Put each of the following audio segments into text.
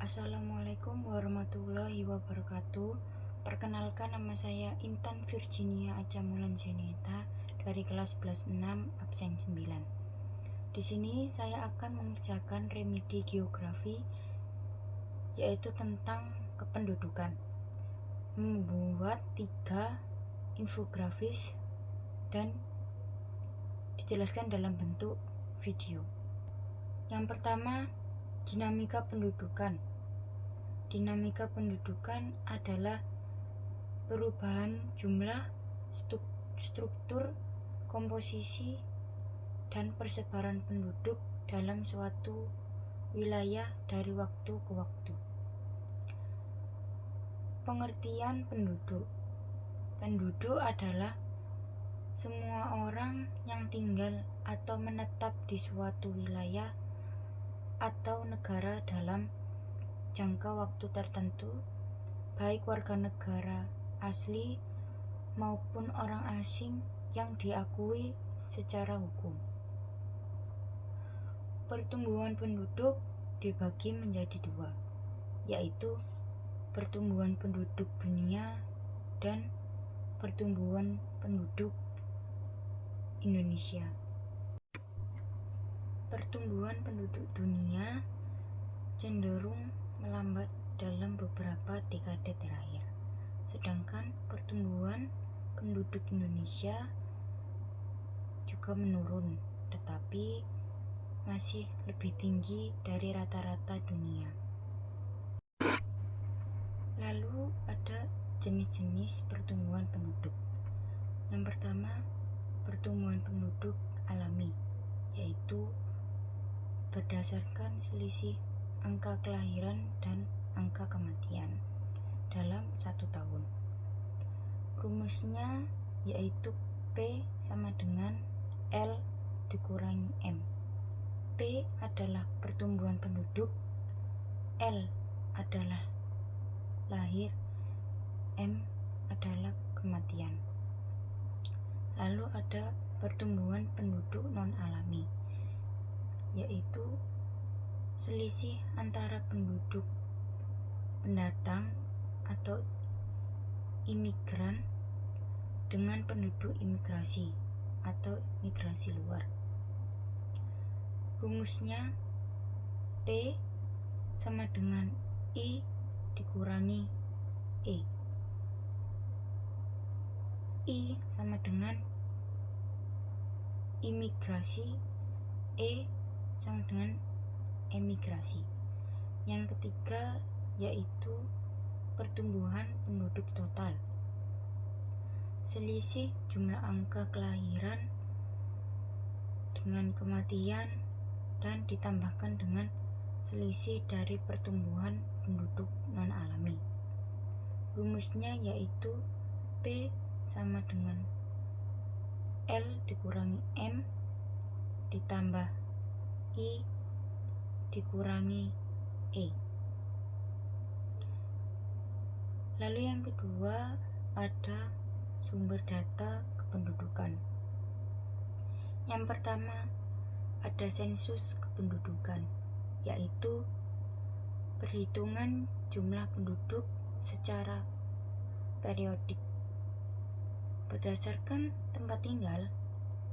Assalamualaikum warahmatullahi wabarakatuh. Perkenalkan, nama saya Intan Virginia Acamulan Zeneta dari kelas 11 6 absen 9. Di sini saya akan mengerjakan remedi geografi, yaitu tentang kependudukan. Membuat 3 infografis dan dijelaskan dalam bentuk video. Yang pertama, dinamika pendudukan. Dinamika pendudukan adalah perubahan jumlah, struktur, komposisi, dan persebaran penduduk dalam suatu wilayah dari waktu ke waktu. Pengertian penduduk. Penduduk adalah semua orang yang tinggal atau menetap di suatu wilayah atau negara dalam jangka waktu tertentu, baik warga negara asli maupun orang asing yang diakui secara hukum. Pertumbuhan penduduk dibagi menjadi 2, yaitu pertumbuhan penduduk dunia dan pertumbuhan penduduk Indonesia. Pertumbuhan penduduk dunia cenderung melambat dalam beberapa dekade terakhir, sedangkan pertumbuhan penduduk Indonesia juga menurun, tetapi masih lebih tinggi dari rata-rata dunia. Lalu ada jenis-jenis pertumbuhan penduduk. Yang pertama, pertumbuhan penduduk alami, yaitu berdasarkan selisih angka kelahiran dan angka kematian dalam 1 tahun. Rumusnya yaitu P sama dengan L dikurangi M. P adalah pertumbuhan penduduk, L adalah lahir, M adalah kematian. Lalu ada pertumbuhan penduduk non-alami, yaitu selisih antara penduduk pendatang atau imigran dengan penduduk imigrasi atau migrasi luar. Rumusnya P sama dengan I dikurangi E. I sama dengan imigrasi, E sama dengan emigrasi. Yang ketiga yaitu pertumbuhan penduduk total. Selisih jumlah angka kelahiran dengan kematian dan ditambahkan dengan selisih dari pertumbuhan penduduk non-alami. Rumusnya yaitu P sama dengan L dikurangi M ditambah I dikurangi E. Lalu yang kedua ada sumber data kependudukan. Yang pertama ada sensus kependudukan, yaitu perhitungan jumlah penduduk secara periodik. Berdasarkan tempat tinggal,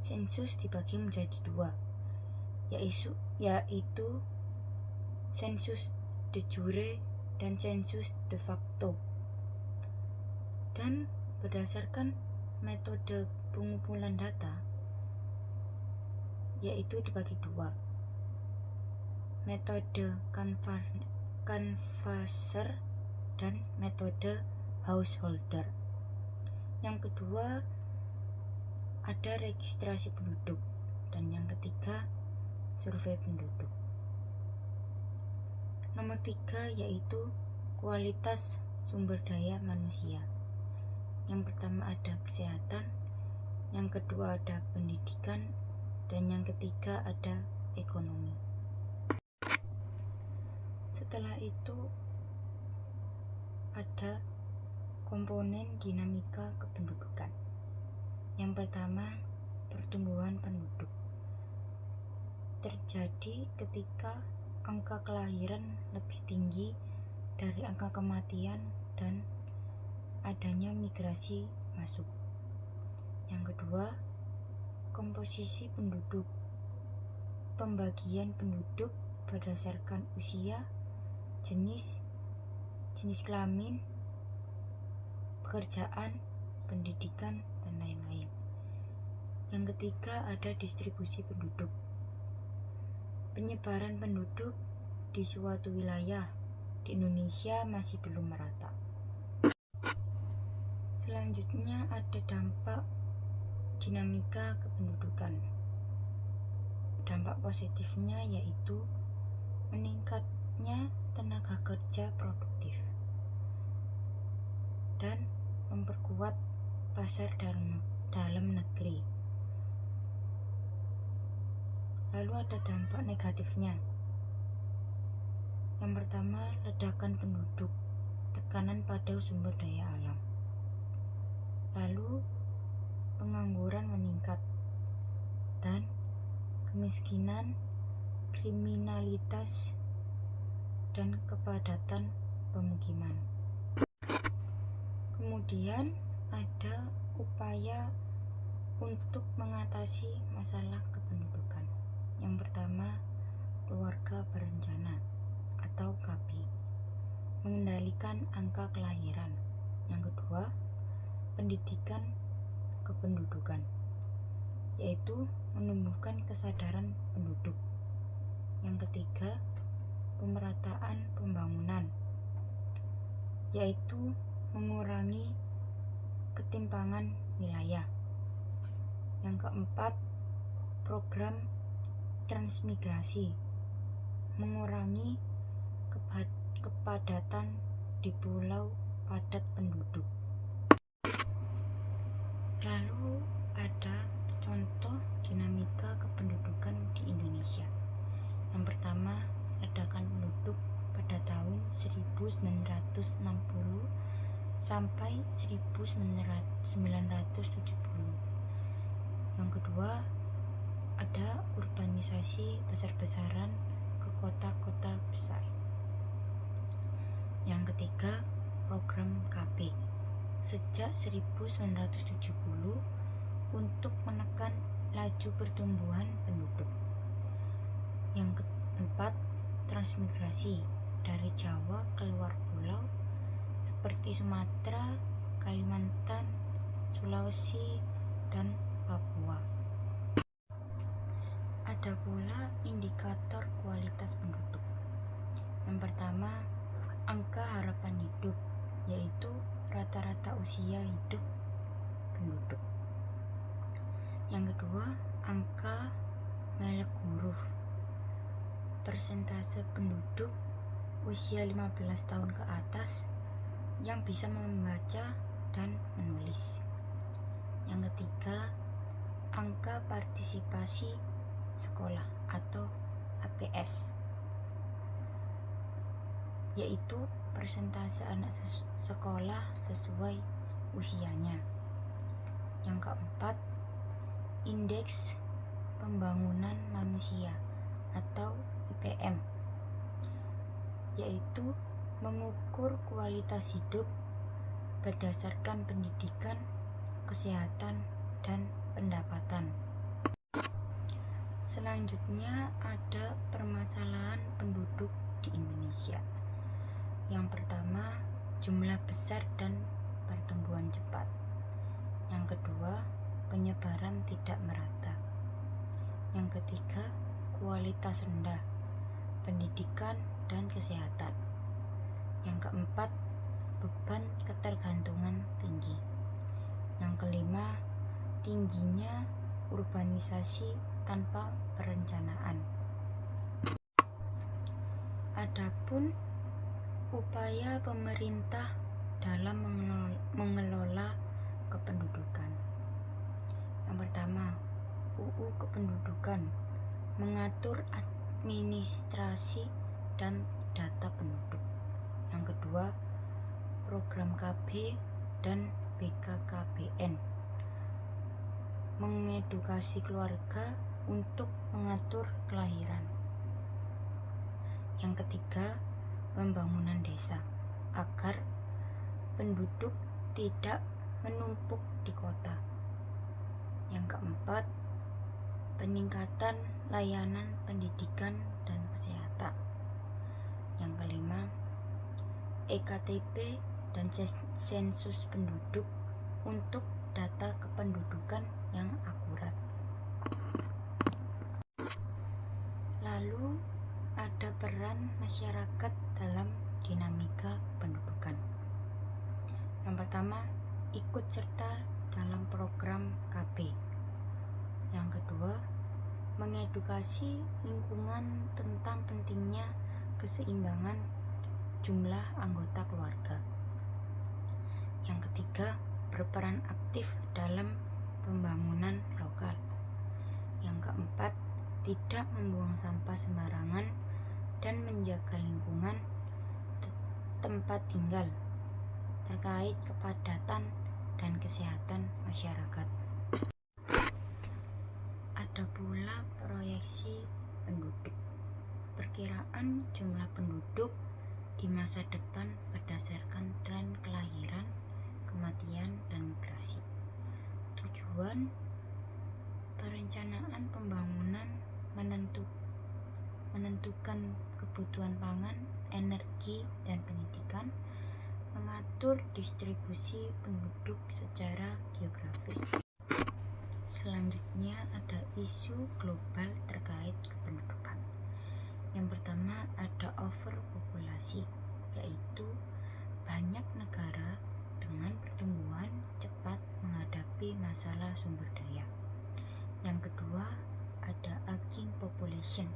sensus dibagi menjadi 2, yaitu sensus de jure dan sensus de facto. Dan berdasarkan metode pengumpulan data, yaitu dibagi 2, metode canvasser dan metode householder. Yang kedua ada registrasi penduduk, dan yang ketiga survei penduduk. Nomor 3 yaitu kualitas sumber daya manusia. Yang pertama ada kesehatan, yang kedua ada pendidikan, dan yang ketiga ada ekonomi. Setelah itu ada komponen dinamika kependudukan. Yang pertama, pertumbuhan penduduk terjadi ketika angka kelahiran lebih tinggi dari angka kematian dan adanya migrasi masuk. Yang kedua, komposisi penduduk. Pembagian penduduk berdasarkan usia, jenis kelamin, pekerjaan, pendidikan, dan lain-lain. Yang ketiga, ada distribusi penduduk. Penyebaran penduduk di suatu wilayah di Indonesia masih belum merata. Selanjutnya ada dampak dinamika kependudukan. Dampak positifnya yaitu meningkatnya tenaga kerja produktif dan memperkuat pasar dalam negeri. Lalu ada dampak negatifnya. Yang pertama, ledakan penduduk, tekanan pada sumber daya alam. Lalu pengangguran meningkat dan kemiskinan, kriminalitas, dan kepadatan pemukiman. Kemudian ada upaya untuk mengatasi masalah kependudukan. Yang pertama, keluarga berencana atau KB, mengendalikan angka kelahiran. Yang kedua, pendidikan kependudukan, yaitu menumbuhkan kesadaran penduduk. Yang ketiga, pemerataan pembangunan, yaitu mengurangi ketimpangan wilayah. Yang keempat, program transmigrasi, mengurangi kepadatan di pulau padat penduduk. Lalu ada contoh dinamika kependudukan di Indonesia. Yang pertama, ledakan penduduk pada tahun 1960 sampai 1970. Yang kedua, ada urbanisasi besar-besaran ke kota-kota besar. Yang ketiga, program KB sejak 1970 untuk menekan laju pertumbuhan penduduk. Yang keempat, transmigrasi dari Jawa ke luar pulau seperti Sumatera, Kalimantan, Sulawesi, dan Papua. Ada pula indikator kualitas penduduk. Yang pertama, angka harapan hidup, yaitu rata-rata usia hidup penduduk. Yang kedua, angka melek huruf, persentase penduduk usia 15 tahun ke atas yang bisa membaca dan menulis. Yang ketiga, angka partisipasi sekolah atau APS, yaitu persentase anak sekolah sesuai usianya. Yang keempat, indeks pembangunan manusia atau IPM, yaitu mengukur kualitas hidup berdasarkan pendidikan, kesehatan, dan pendapatan. Selanjutnya ada permasalahan penduduk di Indonesia. Yang pertama, jumlah besar dan pertumbuhan cepat. Yang kedua, penyebaran tidak merata. Yang ketiga, kualitas rendah, pendidikan dan kesehatan. Yang keempat, beban ketergantungan tinggi. Yang kelima, tingginya urbanisasi tanpa perencanaan. Adapun upaya pemerintah dalam mengelola kependudukan. Yang pertama, UU Kependudukan mengatur administrasi dan data penduduk. Yang kedua, program KB dan BKKBN mengedukasi keluarga untuk mengatur kelahiran. Yang ketiga, pembangunan desa agar penduduk tidak menumpuk di kota. Yang keempat, peningkatan layanan pendidikan dan kesehatan. Yang kelima, EKTP dan sensus penduduk untuk data kependudukan yang akurat. Lalu ada peran masyarakat dalam dinamika pendudukan. Yang pertama, ikut serta dalam program KB. Yang kedua, mengedukasi lingkungan tentang pentingnya keseimbangan jumlah anggota keluarga. Yang ketiga, berperan aktif dalam pembangunan lokal. Yang keempat, tidak membuang sampah sembarangan dan menjaga lingkungan tempat tinggal terkait kepadatan dan kesehatan masyarakat. Ada pula proyeksi penduduk. Perkiraan jumlah penduduk di masa depan berdasarkan tren kelahiran, kematian, dan migrasi. Tujuan perencanaan pembangunan menentukan kebutuhan pangan, energi, dan pendidikan, mengatur distribusi penduduk secara geografis. Selanjutnya ada isu global terkait kependudukan. Yang pertama ada overpopulasi, yaitu banyak negara dengan pertumbuhan cepat menghadapi masalah sumber daya. Yang kedua ada aging population,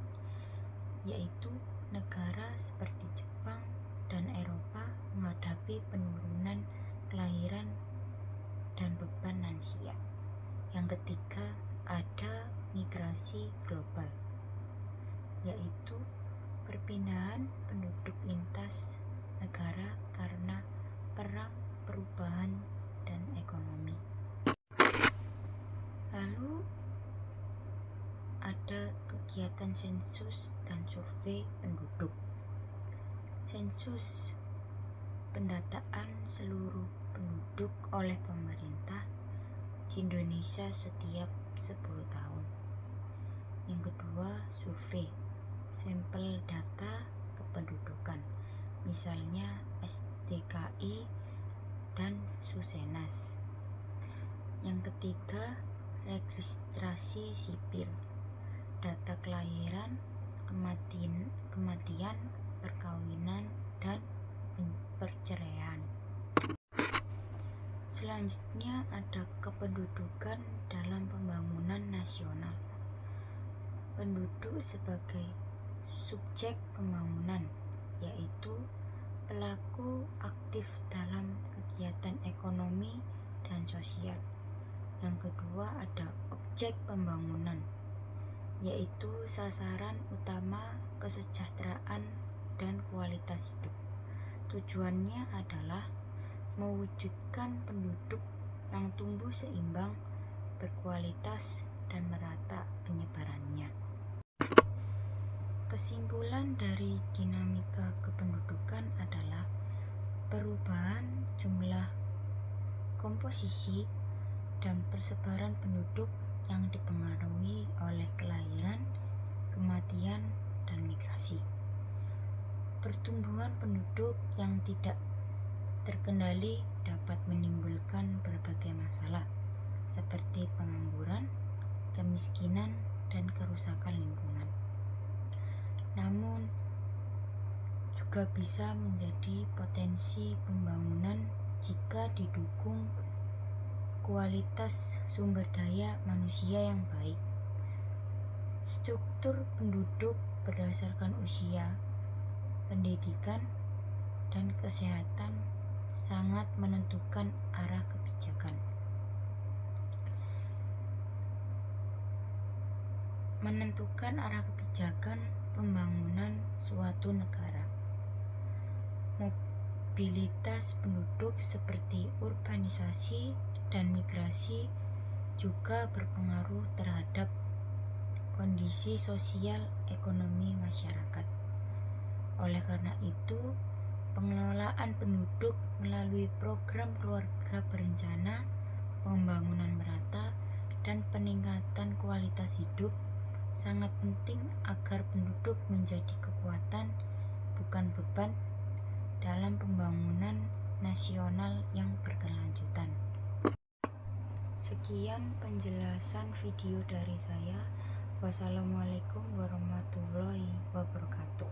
yaitu negara seperti Jepang dan Eropa menghadapi penurunan kelahiran dan beban lansia. Yang ketiga ada migrasi global, yaitu perpindahan penduduk lintas negara karena perang, perubahan, dan ekonomi. Lalu ada kegiatan sensus dan survei penduduk. Sensus pendataan seluruh penduduk oleh pemerintah di Indonesia setiap 10 tahun. Yang kedua, survei sampel data kependudukan, misalnya SDKI dan Susenas. Yang ketiga, registrasi sipil, data kelahiran, kematian, perkawinan, dan perceraian. Selanjutnya ada kependudukan dalam pembangunan nasional. Penduduk sebagai subjek pembangunan, yaitu pelaku aktif dalam kegiatan ekonomi dan sosial. Yang kedua ada objek pembangunan, yaitu sasaran utama kesejahteraan dan kualitas hidup. Tujuannya adalah mewujudkan penduduk yang tumbuh seimbang, berkualitas, dan merata penyebarannya. Kesimpulan dari dinamika kependudukan adalah perubahan jumlah, komposisi, dan persebaran penduduk yang dipengaruhi oleh kelahiran, kematian, dan migrasi. Pertumbuhan penduduk yang tidak terkendali dapat menimbulkan berbagai masalah seperti pengangguran, kemiskinan, dan kerusakan lingkungan. Namun juga bisa menjadi potensi pembangunan jika didukung kualitas sumber daya manusia yang baik. Struktur penduduk berdasarkan usia, pendidikan, dan kesehatan sangat menentukan arah kebijakan. Menentukan arah kebijakan pembangunan suatu negara. Mobilitas penduduk seperti urbanisasi dan migrasi juga berpengaruh terhadap kondisi sosial ekonomi masyarakat. Oleh karena itu, pengelolaan penduduk melalui program keluarga berencana, pembangunan merata, dan peningkatan kualitas hidup sangat penting agar penduduk menjadi kekuatan, bukan beban, dalam pembangunan nasional yang berkelanjutan. Sekian penjelasan video dari saya. Wassalamualaikum warahmatullahi wabarakatuh.